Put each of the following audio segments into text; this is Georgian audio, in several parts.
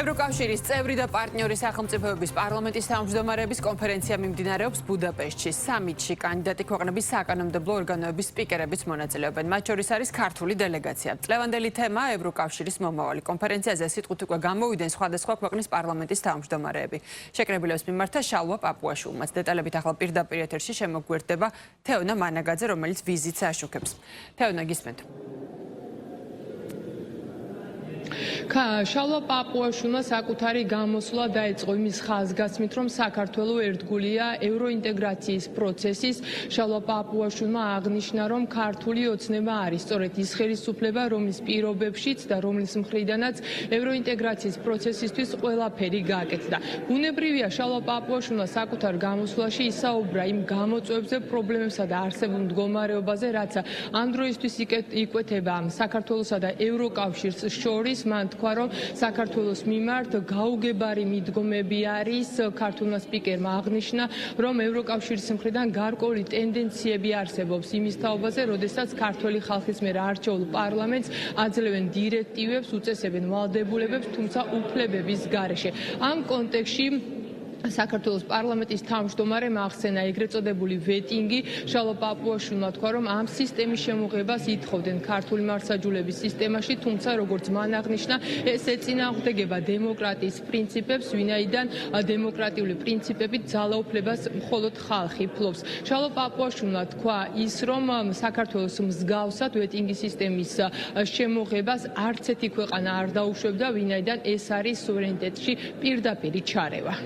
ევროკავშირის წევრი და პარტნიორი სახელმწიფოების პარლამენტის თავმჯდომარეების კონფერენცია მიმდინარეობს ბუდაპეშტში. სამიტში კანდიდატი ქვეყნების საკანონმდებლო ორგანოების სპიკერებიც მონაწილეობენ. მათ შორის არის ქართული დელეგაცია. წლევანდელი თემა ევროკავშირის მომავალი. კონფერენციაზე სიტყვით უკვე გამოვიდნენ სხვადასხვა ქვეყნის პარლამენტის თავმჯდომარეები. შეკრებილებს მიმართა შალვა პაპუაშვილმაც. დეტალებით ახლა პირდაპირ ეთერში შემოგვიერთდება თეონა მანაგაძე, რომელიც ვიზიტს აშუქებს. თეონა, გისმენთ. შალვა პაპუაშვილმა საკუთარი გამოსვლა დაიწყო იმის ხაზგასმით, რომ საქართველო ერთგულია ევროინტეგრაციის პროცესის. შალვა პაპუაშვილმა აღნიშნა, რომ ქართული ოცნება არის სწორედ ის ხელისუფლება, რომლის პირობებშიც და რომლის მხრიდანაც ევროინტეგრაციის პროცესისთვის ყველაფერი გაკეთდა. ბუნებრივია, შალვა პაპუაშვილმა საკუთარ გამოსვლაში ისაუბრა იმ გამოწვევებზე, პრობლემებსა და არსებულ მდგომარეობაზე, რაც ამ დროისთვის იკვეთება საქართველოსა და ევროკავშირს შორის. მან თქვა, რომ საქართველოს მიმართ გაუგებარი მიდგომები არის. ქართულმა სპიკერმა აღნიშნა, რომ ევროკავშირის მხრიდან გარკვეული ტენდენციები არსებობს იმის თაობაზე, როდესაც ქართველი ხალხის მიერ არჩეულ პარლამენტს აძლევენ დირექტივებს, უწესებენ ვალდებულებებს, თუმცა უფლებების გარეშე. ამ კონტექსტში საქართველოს პარლამენტის თავმჯდომარემ ახსენა ეგრეთ წოდებული ვეტინგი. შალვა პაპუაშვილმა თქვა, რომ ამ სისტემის შემოღებას ითხოვდნენ ქართული მართლმსაჯულების სისტემაში, თუმცა როგორც მან აღნიშნა, ეს ეწინააღმდეგება დემოკრატიის პრინციპებს, ვინაიდან დემოკრატიული პრინციპებით ძალაუფლებას მხოლოდ ხალხი ფლობს. შალვა პაპუაშვილმა თქვა ის, რომ საქართველოს მსგავსად ვეტინგის სისტემის შემოღებას არც ერთი ქვეყანა არ დაუშვებდა, ვინაიდან ეს არის სუვერენიტეტში პირდაპირი ჩარევა.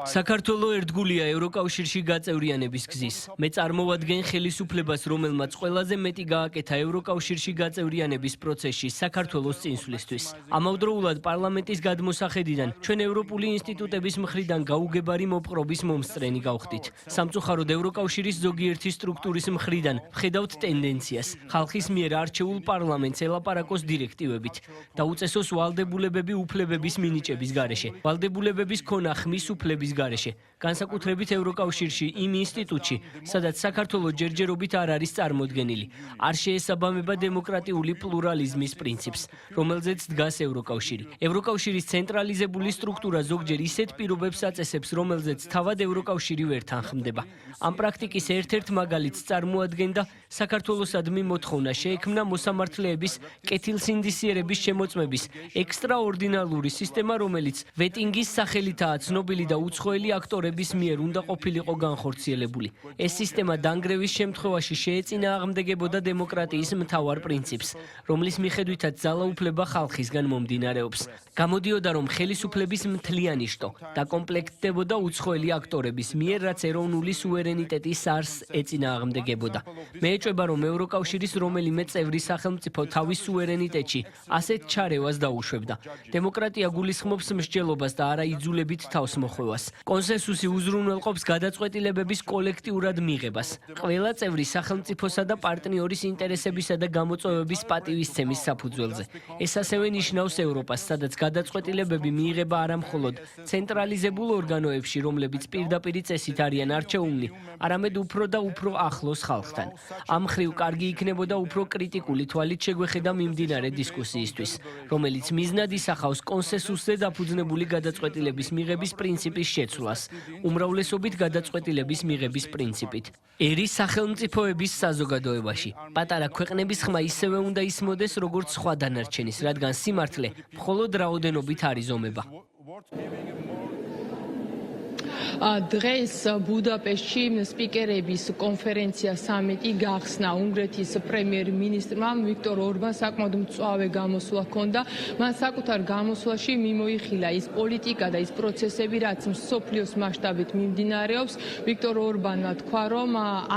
საქართველო ერთგულია ევროკავშირში გაწევრიანების გზის. მე წარმოვადგენ ხელისუფლებას, რომელმაც ყველაზე მეტი გააკეთა ევროკავშირში გაწევრიანების პროცესში საქართველოს წინსვლისთვის. ამავდროულად პარლამენტის გადმოსახედიდან ჩვენ ევროპული ინსტიტუტების მხრიდან გაუგებარი მოპყრობის მომსწრენი გავხდით. სამწუხაროდ ევროკავშირის ზოგიერთი სტრუქტურის მხრიდან ვხედავთ ტენდენციას. ხალხის მიერ არჩეულ პარლამენტს ელაპარაკოს დირექტივებით. დაუწესოს ვალდებულებები უფლებების მინიჭების გარეშე. ვალდებულებების ქონა ხმის უფლების გარეშე, განსაკუთრებით ევროკავშირში იმ ინსტიტუტში, სადაც საქართველო ჯერჯერობით არ არის წარმოდგენილი. არ შეესაბამება დემოკრატიული პლურალიზმის პრინციპს, რომელზეც დგას ევროკავშირი. ევროკავშირის ცენტრალიზებული სტრუქტურა ზოგჯერ ისეთ პირობებს აწესებს, რომელზეც თავად ევროკავშირი ვერ თანხმდება. ამ პრაქტიკის ერთ-ერთ მაგალითს წარმოადგენდა საქართველოსადმი მოთხოვნა შეექმნა მოსამართლეების კეთილსინდისიერების შემოწმების ექსტრაორდინალური სისტემა, რომელიც ვეტინგის სახელითაა ცნობილი და უცხოელი აქტორების მიერ უნდა ყოფილიყო განხორციელებული. ეს სისტემა დანგრევის შემთხვევაში შეეწინააღმდეგებოდა დემოკრატიის მთავარ პრინციპს, რომლის მიხედვითაც ძალაუფლება ხალხისგან მომდინარეობს. გამოდიოდა, რომ ხელისუფლების მთლიანი შტო დაკომპლექტდებოდა უცხოელი აქტორების მიერ, რაც ეროვნული სუვერენიტეტის არსს ეწინააღმდეგებოდა. მე ეჭვება, რომ ევროკავშირის რომელიმე წევრი სახელმწიფო თავის სუვერენიტეტში ასეთ ჩარევას დაუშვებდა. დემოკრატია გულისხმობს მსჯელობას და არა იძულებით თავს მოხვევას. კონსენსუსი უზრუნველყოფს გადაწყვეტილებების კოლექტიურად მიღებას. ყველა წევრი სახელმწიფოსა და პარტნიორის ინტერესებისა და გამოწვევების პატივისცემის საფუძველზე. ეს ასევე ნიშნავს ევროპას, სადაც გადაწყვეტილებები მიიღება არა მხოლოდ ცენტრალიზებულ ორგანოებში, რომლებიც პირდაპირი წესით არიან არჩეულნი, არამედ უფრო და უფრო ახლოს ხალხთან. ამ მხრივ კარგი იქნებოდა უფრო კრიტიკული თვალით შეგვეხედა მიმდინარე დისკუსიისთვის, რომელიც მიზნად ისახავს კონსენსუსზე დაფუძნებული გადაწყვეტილების მიღების პრინციპის შეცვლას, უმრავლესობით გადაწყვეტილების მიღების პრინციპით. ერის სახელმწიფოების საზოგადოებაში. პატარა ქვეყნების ხმა ისევე უნდა ისმოდეს, როგორც სხვა დანარჩენის, რადგან სიმართლე მხოლოდ რაოდენობით არ იზომება. დღეს ბუდაპეშტში სპიკერების კონფერენცია სამიტი გახსნა. უნგრეთის პრემიერ-მინისტრმა ვიქტორ ორბანს საკმაოდ მწვავე გამოსვლა ჰქონდა. მან საკუთარ გამოსვლაში მიმოიხილა ის პოლიტიკა და ის პროცესები, რაც მსოფლიოს მასშტაბით მიმდინარეობს. ვიქტორ ორბანმა თქვა, რომ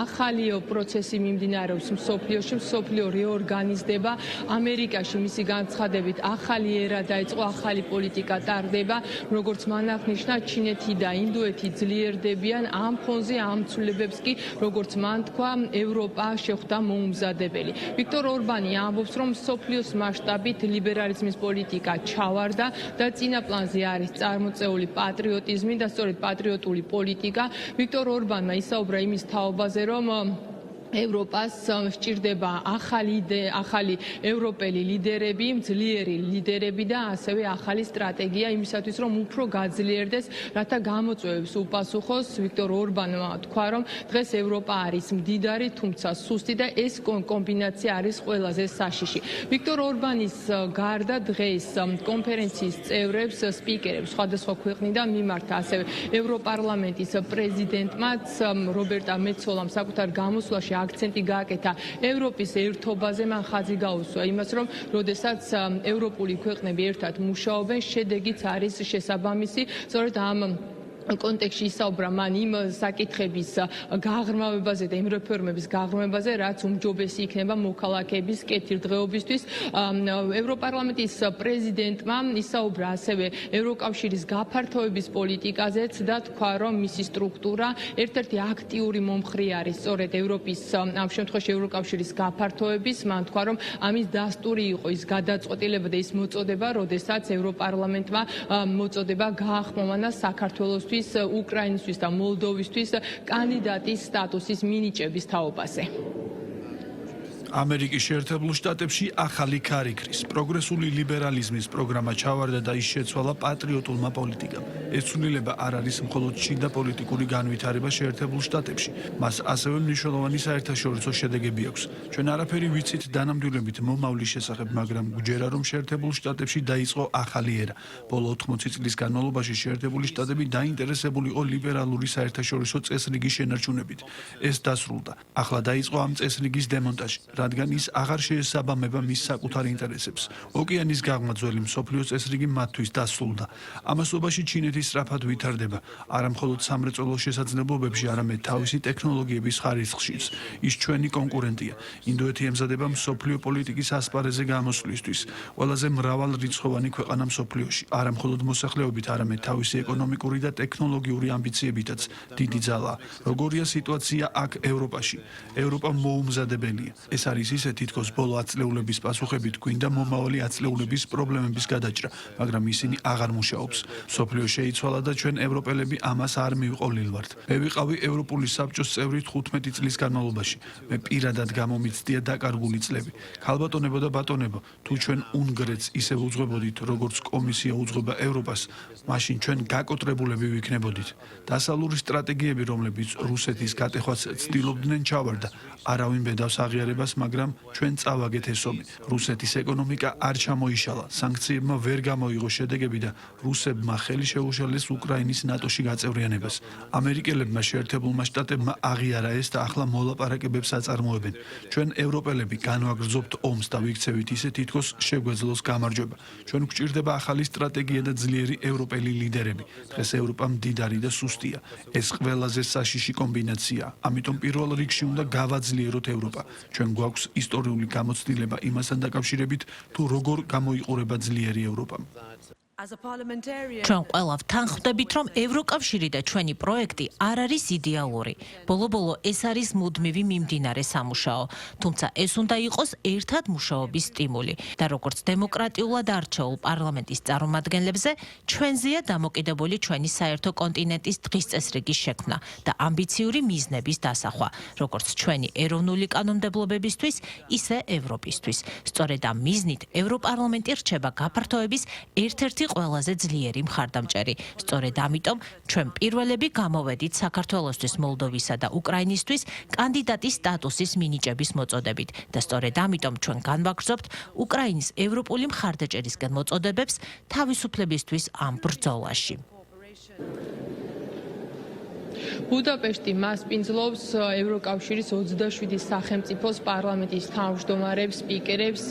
ახალი პროცესი მიმდინარეობს მსოფლიოში, მსოფლიო რეორგანიზდება. ამერიკაში მისი განცხადებით ახალი ერა დაიწყო, ახალი პოლიტიკა ტარდება. როგორც მან აღნიშნა, ჩინეთი და ინდოეთი ძლიერდებიან. ამ ფონზე ამ ცვლილებებს კი, როგორც მან თქვა, ევროპა შეხვდა მოუმზადებელი. ვიქტორ ორბანი ამბობს, რომ მსოფლიოს მასშტაბით ლიბერალიზმის პოლიტიკა ჩავარდა და წინა პლანზე არის წარმოწეული პატრიოტიზმი და სწორედ პატრიოტული პოლიტიკა. ვიქტორ ორბანმა ისაუბრა იმის თაობაზე, რომ ევროპას სჭირდება ახალი ევროპელი ლიდერები, ძლიერი ლიდერები და ასევე ახალი სტრატეგია იმისათვის, რომ უფრო გაძლიერდეს, რათა გამოწვევებს უპასუხოს. ვიქტორ ორბანმა თქვა, რომ დღეს ევროპა არის მდიდარი, თუმცა სუსტი და ეს კომბინაცია არის ყველაზე საშიში. ვიქტორ ორბანის გარდა დღეს კონფერენციის წევრებს, სპიკერებს სხვადასხვა ქვეყნიდან მიმართა ასევე ევროპარლამენტის პრეზიდენტმაც რობერტა მეცოლამ საკუთარ გამოსვლაში აქცენტი გააკეთა ევროპის ერთობაზე. მან ხაზი გაუსვა იმას, რომ როდესაც ევროპული ქვეყნები ერთად მუშაობენ, შედეგიც არის შესაბამისი. სწორედ ამ კონტექსტში ისაუბრა მან იმ საკითხების გაღრმავებაზე და იმ რეფორმების გაღრმავებაზე, რაც უმჯობესი იქნება მოქალაქეების კეთილდღეობისთვის. ევროპარლამენტის პრეზიდენტმა ისაუბრა ასევე ევროკავშირის გაფართოების პოლიტიკაზეც და თქვა, რომ მისი სტრუქტურა ერთ-ერთი აქტიური მომხრე არის სწორედ ევროპის, ამ შემთხვევაში ევროკავშირის გაფართოების. მან თქვა, რომ ამის დასტური იყო ის გადაწყვეტილება და ის მოწოდება, როდესაც ევროპარლამენტმა მოწოდება გაახმოვანა საქართველოსთვის, უკრაინისთვის და მოლდოვისთვის კანდიდატის სტატუსის მინიჭების თაობაზე. ამერიკის შეერთებულ შტატებში ახალი ქარი ქრის. პროგრესული ლიბერალიზმის პროგრამა ჩავარდა და ის შეცვალა პატრიოტულმა პოლიტიკამ. ეს ცვლილება არ არის მხოლოდ შიდა პოლიტიკური განვითარება შეერთებულ შტატებში. მას ასევე მნიშვნელოვანი საერთაშორისო შედეგები აქვს. ჩვენ არაფერი ვიცით დანამდვილებით მომავლის შესახებ, მაგრამ გვჯერა, რომ შეერთებულ შტატებში დაიწყო ახალი ერა. ბოლო 80 წლის განმავლობაში შეერთებული შტატები დაინტერესებული იყო ლიბერალური საერთაშორისო წესრიგის შენარჩუნებით. ეს დასრულდა. ახლა დაიწყო ამ წესრიგის დემონტაჟი, რადგან ის აღარ შეესაბამება მის საკუთარ ინტერესებს. ოკეანის გაღმა ძველი მსოფლიოს წესრიგი მათთვის დასრულდა. ამასობაში ჩინეთი სწრაფად ვითარდება, არა მხოლოდ სამრეწველო შესაძლებლობებში, არამედ თავისი ტექნოლოგიების ხარისხშიც. ის ჩვენი კონკურენტია. ინდოეთი ემზადება მსოფლიო პოლიტიკის ასპარეზზე გამოსვლისთვის. ყველაზე მრავალრიცხოვანი ქვეყანა მსოფლიოში, არა მხოლოდ მოსახლეობით, არამედ თავისი ეკონომიკური და ტექნოლოგიური ამბიციებითაც. დიდი ძალა. როგორია სიტუაცია აქ ევროპაში? ევროპა მოუმზადებელია. ეს არის ისე, თითქოს ბოლო ათწლეულების პასუხებით გვინდა მომავალი ათწლეულების პრობლემების გადაჭრა, მაგრამ ისინი აღარ მუშაობს. სოფლიო შეიცვალა და ჩვენ ევროპელები ამას არ მივყოლილვართ. მე ვიყავი ევროპული საბჭოს წევრი 15 წლის განმავლობაში. მე პირადად გამომიცდია დაკარგული წლები. ქალბატონებო და ბატონებო, თუ ჩვენ უნგრეთს ისე უძღვებოდით, როგორც კომისია უძღვება ევროპას, მაშინ ჩვენ გაკოტრებულები ვიქნებოდით. დასავლური სტრატეგიები, რომლებიც რუსეთის გატეხვას ცდილობდნენ, ჩავარდა. არავინ ბედავს აღიარებას, მაგრამ ჩვენ წავაგეთ ესომი. რუსეთის ეკონომიკა არ ჩამოიშალა, სანქციებმა ვერ გამოიღო შედეგები და რუსებმა ხელი შეუშალეს უკრაინის ნატოში გაწევრიანებას. ამერიკელებმა შეერთებულმა შტატებმა აღიარა ეს და ახლა მოლაპარაკებებს აწარმოებენ. ჩვენ ევროპელები განვაგრძობთ ომს და ვიქცევით ისე, თითქოს შეგვეძლოს გამარჯვება. ჩვენ გვჭირდება ახალი სტრატეგია და ძლიერი ევროპელი ლიდერები. დღეს ევროპა მდიდარი და სუსტია. ეს ყველაზე საშიში კომბინაცია. ამიტომ პირველ რიგში უნდა გავაძლიეროთ ევროპა. ჩვენ გვაქვს ისტორიული გამოცდილება იმასთან დაკავშირებით, თუ როგორ გამოიყურება ძლიერი ევროპა. ჩვენ ყველა ვთანხმდებით, რომ ევროკავშირი და ჩვენი პროექტი არ არის იდეალური. ბოლო-ბოლო ეს არის მუდმივი მიმდინარე სამუშაო, თუმცა ეს უნდა იყოს ერთად მუშაობის სტიმული და როგორც დემოკრატიულად არჩეულ პარლამენტის წარმომადგენლებზე, ჩვენზეა დამოკიდებული ჩვენი საერთო კონტინენტის დღის წესრიგის შექმნა და ამბიციური მიზნების დასახვა, როგორც ჩვენი ეროვნული კანონმდებლობებისთვის, ისე ევროპისთვის. სწორედ ამ მიზნით ევროპარლამენტი რჩება გაფართოების ერთ-ერთი ყველაზე ძლიერი მხარდამჭერი. სწორედ ამიტომ ჩვენ პირველები გამოვედით საქართველოსთვის, მოლდოვისა და უკრაინისთვის კანდიდატის სტატუსის მინიჭების მოწოდებით და სწორედ ამიტომ ჩვენ განვაგრძობთ უკრაინის ევროპული მხარდაჭერისკენ მოწოდებებს თავისუფლებისთვის ამ ბრძოლაში. ბუდაპეშტი მასპინძლობს ევროკავშირის 27 სახელმწიფოს პარლამენტის თავმჯდომარებს, სპიკერებს.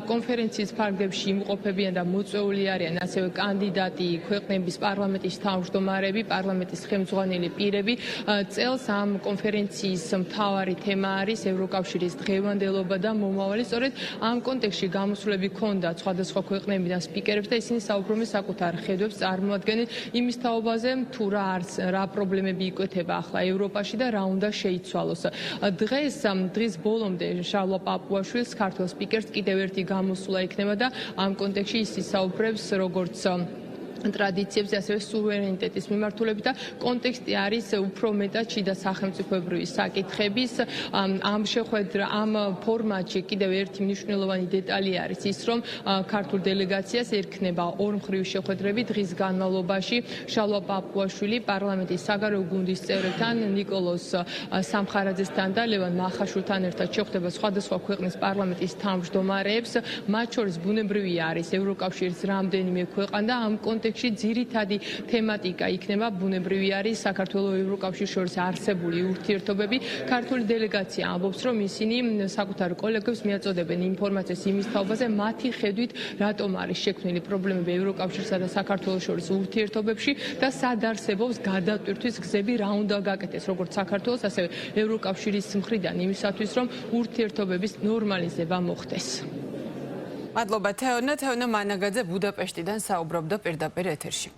კონფერენციის ფარგლებში იმყოფებიან და მოწვეული არიან ასევე კანდიდატი ქვეყნების პარლამენტის თავმჯდომარები, პარლამენტის ხელმძღვანელი პირები. წელს ამ კონფერენციის მთავარი თემა არის ევროკავშირის დღევანდელობა და მომავალი. სწორედ ამ კონტექსტში გამოსვლები ჰქონდათ სხვადასხვა ქვეყნებიდან სპიკერებს და ისინი საუბრობენ საკუთარ ხედვებს, წარმოადგენენ იმის თაობაზე, თუ რა პრობლემები იკვეთება ახლა ევროპაში და რა უნდა შეიცვალოს. დღის ბოლომდე შარლო პაპუაშვილს, ქართველ სპიკერს კიდევ ერთი გამოსვლა ექნება და ამ კონტექსტში ის ისაუბრებს როგორც ტრადიციებზე, ასევე სუვერენიტეტის მიმართულებით და კონტექსტი არის უფრო მეტად შიდა სახელმწიფოებრივი საკითხების. ამ შეხვედრა, ამ ფორმატში კიდევ ერთი მნიშვნელოვანი დეტალი არის ის, რომ ქართულ დელეგაციას ერქმება ორმხრივი შეხვედრები დღის განმავლობაში შალვა პაპუაშვილი პარლამენტის საგარეო გუნდის წევრებთან, ნიკოლოზ სამხარაძესთან და ლევან მახაშვილთან ერთად შეხვდება სხვადასხვა ქვეყნის პარლამენტის თავმჯდომარეებს. მათ შორის ბუნებრივია არის ევროკავშირის რამდენიმე ქვეყანა და ამ კონტექსტში ძირითადი თემატიკა იქნება ბუნებრივი არის საქართველოს ევროკავშირის შორის არსებული ურთიერთობები. ქართული დელეგაცია ამბობს, რომ ისინი საკუთარ კოლეგებს მიაწოდებენ ინფორმაციას იმის თაობაზე, მათი ხედვით რატომ არის შექმნილი პრობლემები ევროკავშირსა და საქართველოს შორის ურთიერთობებში და სად არსებობს გადატვირთვის გზები, რა უნდა გაკეთდეს როგორც საქართველოს, ასევე ევროკავშირის მხრიდან იმისათვის, რომ ურთიერთობების ნორმალიზება მოხდეს. მადლობა თეონა მანაგაძე ბუდაპეშტიდან საუბრობდა პირდაპირ ეთერში.